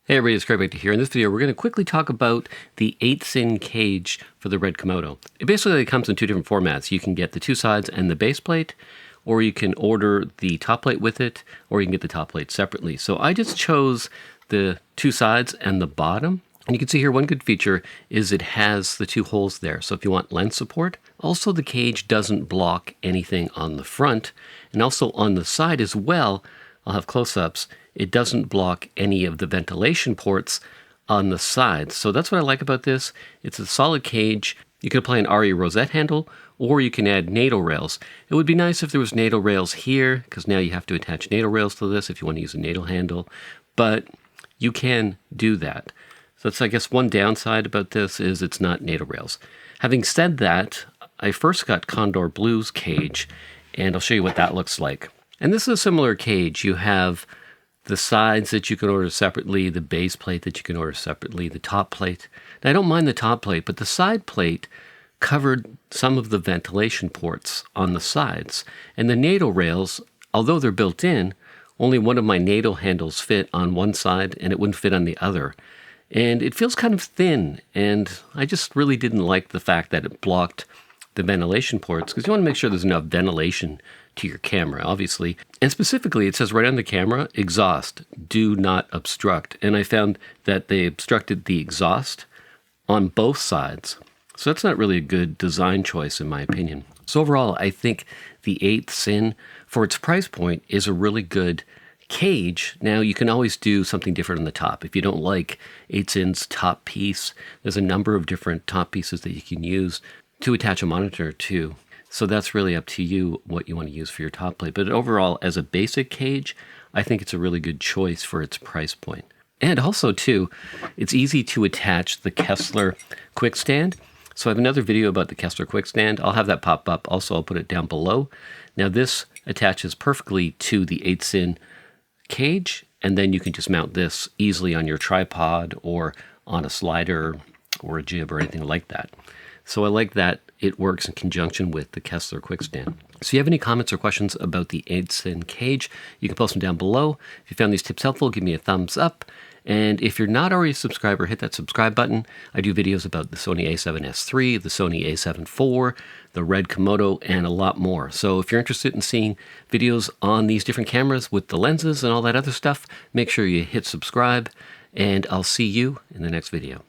Hey everybody, it's Craig Baker here. In this video, we're going to quickly talk about the 8 Sinn cage for the Red Komodo. It basically comes in two different formats. You can get the two sides and the base plate, or you can order the top plate with it, or you can get the top plate separately. So I just chose the two sides and the bottom. And you can see here one good feature is it has the two holes there. So if you want lens support, also the cage doesn't block anything on the front, and also on the side as well. I'll have close-ups. It doesn't block any of the ventilation ports on the sides. So that's what I like about this. It's a solid cage. You can apply an RE rosette handle, or you can add NATO rails. It would be nice if there was NATO rails here, because now you have to attach NATO rails to this if you want to use a NATO handle, but you can do that. So that's, I guess, one downside about this is it's not NATO rails. Having said that, I first got Condor Blue's cage, and I'll show you what that looks like. And this is a similar cage. You have the sides that you can order separately, the base plate that you can order separately, the top plate. Now, I don't mind the top plate, but the side plate covered some of the ventilation ports on the sides. And the NATO rails, although they're built in, only one of my NATO handles fit on one side and it wouldn't fit on the other. And it feels kind of thin, and I just really didn't like the fact that it blocked the ventilation ports, because you want to make sure there's enough ventilation to your camera, obviously. And specifically, it says right on the camera, exhaust, do not obstruct. And I found that they obstructed the exhaust on both sides. So that's not really a good design choice, in my opinion. So overall, I think the 8 Sinn, for its price point, is a really good cage. Now, you can always do something different on the top. If you don't like 8 Sinn's top piece, there's a number of different top pieces that you can use to attach a monitor to. So that's really up to you what you want to use for your top plate. But overall, as a basic cage, I think it's a really good choice for its price point. And also, too, it's easy to attach the Kessler quick stand. So I have another video about the Kessler quick stand. I'll have that pop up. Also, I'll put it down below. Now, this attaches perfectly to the 8 Sinn cage, and then you can just mount this easily on your tripod or on a slider or a jib or anything like that. So I like that it works in conjunction with the Kessler quick stand. So if you have any comments or questions about the 8 Sinn cage, you can post them down below. If you found these tips helpful, give me a thumbs up. And if you're not already a subscriber, hit that subscribe button. I do videos about the Sony a7S III, the Sony a7 IV, the Red Komodo, and a lot more. So if you're interested in seeing videos on these different cameras with the lenses and all that other stuff, make sure you hit subscribe, and I'll see you in the next video.